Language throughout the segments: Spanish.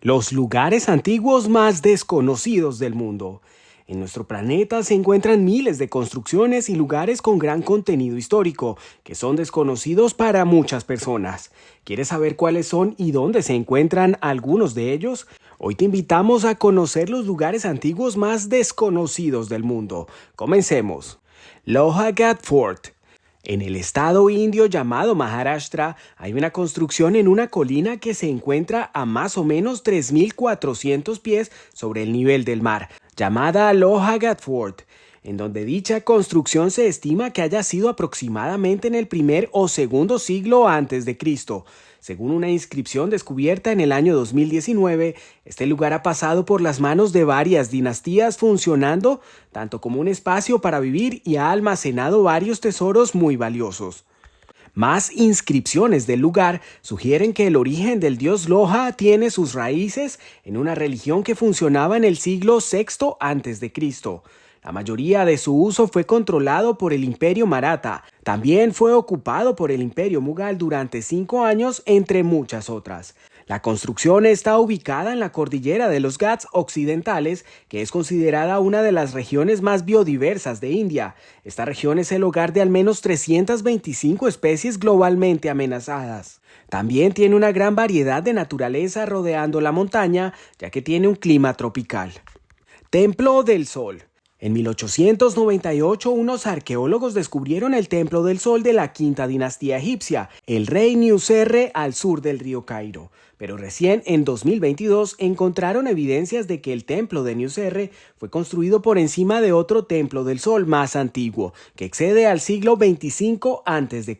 Los lugares antiguos más desconocidos del mundo. En nuestro planeta se encuentran miles de construcciones y lugares con gran contenido histórico, que son desconocidos para muchas personas. ¿Quieres saber cuáles son y dónde se encuentran algunos de ellos? Hoy te invitamos a conocer los lugares antiguos más desconocidos del mundo. Comencemos. Lohagat Fort. En el estado indio llamado Maharashtra hay una construcción en una colina que se encuentra a más o menos 3.400 pies sobre el nivel del mar, llamada Lohagat Fort, en donde dicha construcción se estima que haya sido aproximadamente en el primer o segundo siglo antes de Cristo. Según una inscripción descubierta en el año 2019, este lugar ha pasado por las manos de varias dinastías, funcionando tanto como un espacio para vivir y ha almacenado varios tesoros muy valiosos. Más inscripciones del lugar sugieren que el origen del dios Loha tiene sus raíces en una religión que funcionaba en el siglo VI a.C. La mayoría de su uso fue controlado por el Imperio Maratha. También fue ocupado por el Imperio Mughal durante 5 años, entre muchas otras. La construcción está ubicada en la cordillera de los Ghats occidentales, que es considerada una de las regiones más biodiversas de India. Esta región es el hogar de al menos 325 especies globalmente amenazadas. También tiene una gran variedad de naturaleza rodeando la montaña, ya que tiene un clima tropical. Templo del Sol. En 1898, unos arqueólogos descubrieron el Templo del Sol de la quinta dinastía egipcia, el rey Niuserre, al sur del río Cairo. Pero recién en 2022 encontraron evidencias de que el templo de Niuserre fue construido por encima de otro templo del Sol más antiguo, que excede al siglo 25 a.C.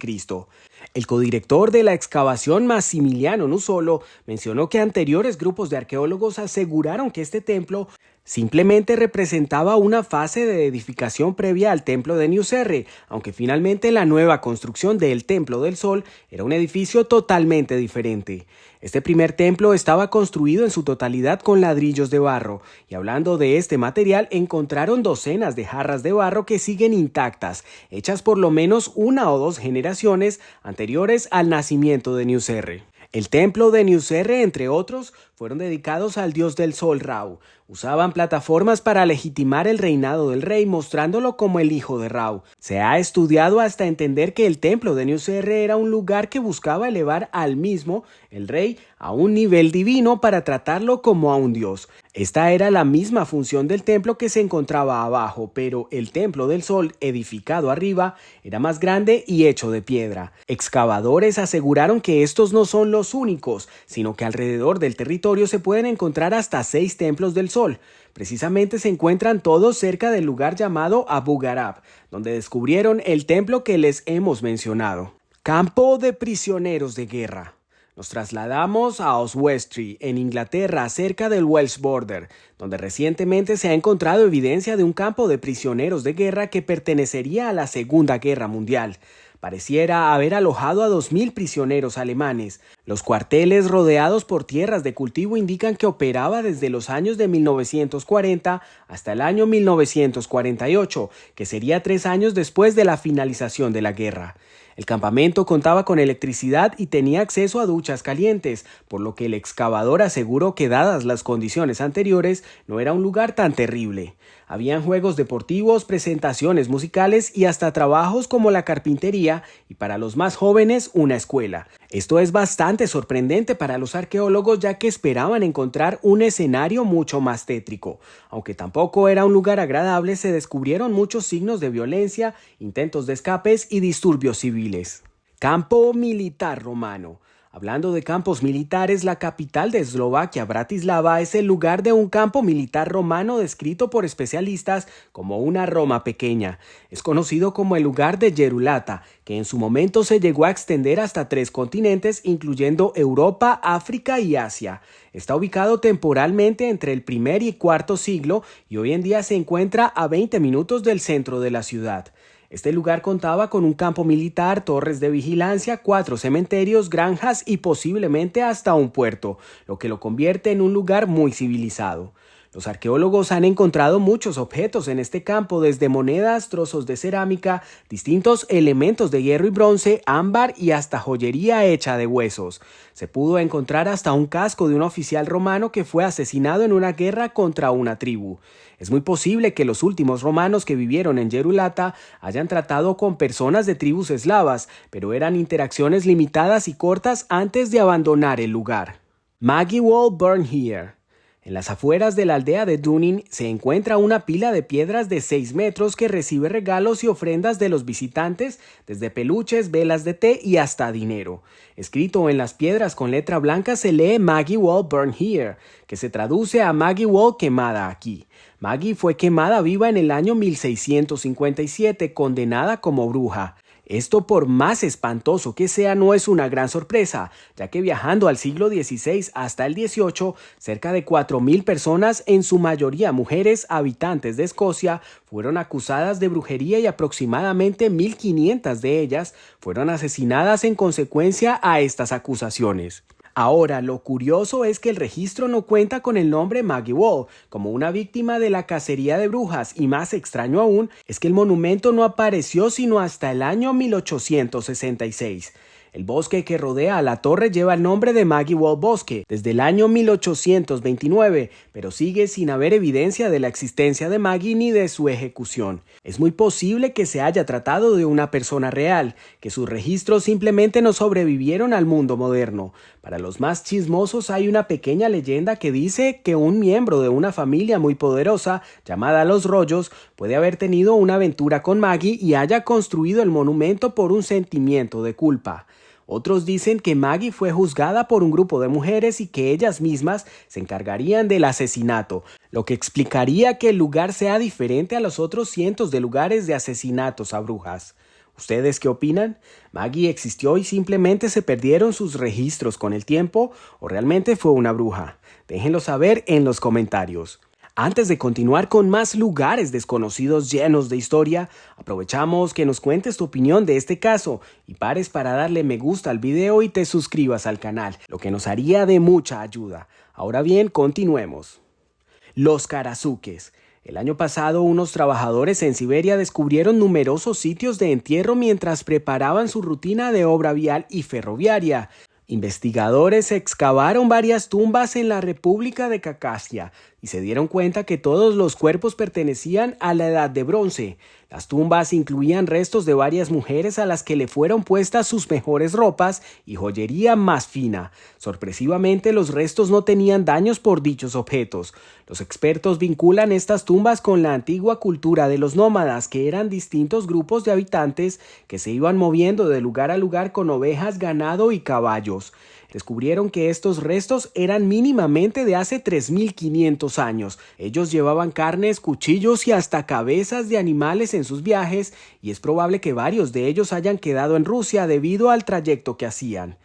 El codirector de la excavación, Massimiliano Nusolo, mencionó que anteriores grupos de arqueólogos aseguraron que este templo simplemente representaba una fase de edificación previa al templo de Niuserre, aunque finalmente la nueva construcción del Templo del Sol era un edificio totalmente diferente. Este primer templo estaba construido en su totalidad con ladrillos de barro, y hablando de este material encontraron docenas de jarras de barro que siguen intactas, hechas por lo menos 1 o 2 generaciones anteriores al nacimiento de Niuserre. El templo de Niuserre, entre otros, fueron dedicados al dios del sol Ra. Usaban plataformas para legitimar el reinado del rey, mostrándolo como el hijo de Ra. Se ha estudiado hasta entender que el templo de Niuserre era un lugar que buscaba elevar al mismo, el rey, a un nivel divino para tratarlo como a un dios. Esta era la misma función del templo que se encontraba abajo, pero el templo del sol, edificado arriba, era más grande y hecho de piedra. Excavadores aseguraron que estos no son los únicos, sino que alrededor del territorio se pueden encontrar hasta 6 templos del sol. Precisamente se encuentran todos cerca del lugar llamado Abu Gharaib, donde descubrieron el templo que les hemos mencionado. Campo de prisioneros de guerra. Nos trasladamos a Oswestry, en Inglaterra, cerca del Welsh Border, donde recientemente se ha encontrado evidencia de un campo de prisioneros de guerra que pertenecería a la Segunda Guerra Mundial. Pareciera haber alojado a 2.000 prisioneros alemanes. Los cuarteles rodeados por tierras de cultivo indican que operaba desde los años de 1940 hasta el año 1948, que sería 3 años después de la finalización de la guerra. El campamento contaba con electricidad y tenía acceso a duchas calientes, por lo que el excavador aseguró que, dadas las condiciones anteriores, no era un lugar tan terrible. Habían juegos deportivos, presentaciones musicales y hasta trabajos como la carpintería y, para los más jóvenes, una escuela. Esto es bastante sorprendente para los arqueólogos, ya que esperaban encontrar un escenario mucho más tétrico. Aunque tampoco era un lugar agradable, se descubrieron muchos signos de violencia, intentos de escapes y disturbios civiles. Campo militar romano. Hablando de campos militares, la capital de Eslovaquia, Bratislava, es el lugar de un campo militar romano descrito por especialistas como una Roma pequeña. Es conocido como el lugar de Gerulata, que en su momento se llegó a extender hasta 3 continentes, incluyendo Europa, África y Asia. Está ubicado temporalmente entre el primer y cuarto siglo y hoy en día se encuentra a 20 minutos del centro de la ciudad. Este lugar contaba con un campo militar, torres de vigilancia, 4 cementerios, granjas y posiblemente hasta un puerto, lo que lo convierte en un lugar muy civilizado. Los arqueólogos han encontrado muchos objetos en este campo, desde monedas, trozos de cerámica, distintos elementos de hierro y bronce, ámbar y hasta joyería hecha de huesos. Se pudo encontrar hasta un casco de un oficial romano que fue asesinado en una guerra contra una tribu. Es muy posible que los últimos romanos que vivieron en Yerulata hayan tratado con personas de tribus eslavas, pero eran interacciones limitadas y cortas antes de abandonar el lugar. Maggie Wall Burn Here. En las afueras de la aldea de Dunin se encuentra una pila de piedras de 6 metros que recibe regalos y ofrendas de los visitantes, desde peluches, velas de té y hasta dinero. Escrito en las piedras con letra blanca se lee Maggie Wall Burn Here, que se traduce a Maggie Wall quemada aquí. Maggie fue quemada viva en el año 1657, condenada como bruja. Esto, por más espantoso que sea, no es una gran sorpresa, ya que viajando al siglo XVI hasta el XVIII, cerca de 4.000 personas, en su mayoría mujeres habitantes de Escocia, fueron acusadas de brujería y aproximadamente 1.500 de ellas fueron asesinadas en consecuencia a estas acusaciones. Ahora, lo curioso es que el registro no cuenta con el nombre Maggie Wall como una víctima de la cacería de brujas, y más extraño aún es que el monumento no apareció sino hasta el año 1866. El bosque que rodea a la torre lleva el nombre de Maggie Wall Bosque desde el año 1829, pero sigue sin haber evidencia de la existencia de Maggie ni de su ejecución. Es muy posible que se haya tratado de una persona real, que sus registros simplemente no sobrevivieron al mundo moderno. Para los más chismosos hay una pequeña leyenda que dice que un miembro de una familia muy poderosa, llamada Los Rollos, puede haber tenido una aventura con Maggie y haya construido el monumento por un sentimiento de culpa. Otros dicen que Maggie fue juzgada por un grupo de mujeres y que ellas mismas se encargarían del asesinato, lo que explicaría que el lugar sea diferente a los otros cientos de lugares de asesinatos a brujas. ¿Ustedes qué opinan? ¿Maggie existió y simplemente se perdieron sus registros con el tiempo, o realmente fue una bruja? Déjenlo saber en los comentarios. Antes de continuar con más lugares desconocidos llenos de historia, aprovechamos que nos cuentes tu opinión de este caso y pares para darle me gusta al video y te suscribas al canal, lo que nos haría de mucha ayuda. Ahora bien, continuemos. Los Karasuques. El año pasado, unos trabajadores en Siberia descubrieron numerosos sitios de entierro mientras preparaban su rutina de obra vial y ferroviaria. Investigadores excavaron varias tumbas en la República de Khakassia y se dieron cuenta que todos los cuerpos pertenecían a la Edad de Bronce. Las tumbas incluían restos de varias mujeres a las que le fueron puestas sus mejores ropas y joyería más fina. Sorpresivamente, los restos no tenían daños por dichos objetos. Los expertos vinculan estas tumbas con la antigua cultura de los nómadas, que eran distintos grupos de habitantes que se iban moviendo de lugar a lugar con ovejas, ganado y caballos. Descubrieron que estos restos eran mínimamente de hace 3.500 años. Ellos llevaban carnes, cuchillos y hasta cabezas de animales en sus viajes, y es probable que varios de ellos hayan quedado en Rusia debido al trayecto que hacían.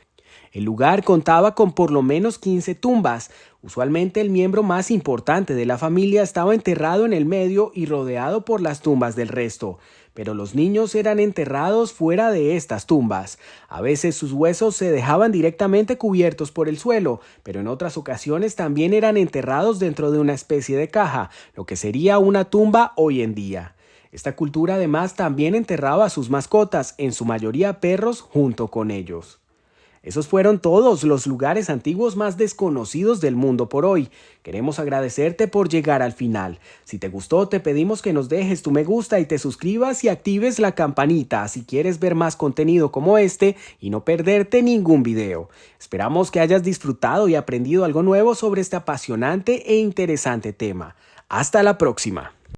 El lugar contaba con por lo menos 15 tumbas. Usualmente el miembro más importante de la familia estaba enterrado en el medio y rodeado por las tumbas del resto. Pero los niños eran enterrados fuera de estas tumbas. A veces sus huesos se dejaban directamente cubiertos por el suelo, pero en otras ocasiones también eran enterrados dentro de una especie de caja, lo que sería una tumba hoy en día. Esta cultura además también enterraba a sus mascotas, en su mayoría perros, junto con ellos. Esos fueron todos los lugares antiguos más desconocidos del mundo por hoy. Queremos agradecerte por llegar al final. Si te gustó, te pedimos que nos dejes tu me gusta y te suscribas y actives la campanita si quieres ver más contenido como este y no perderte ningún video. Esperamos que hayas disfrutado y aprendido algo nuevo sobre este apasionante e interesante tema. Hasta la próxima.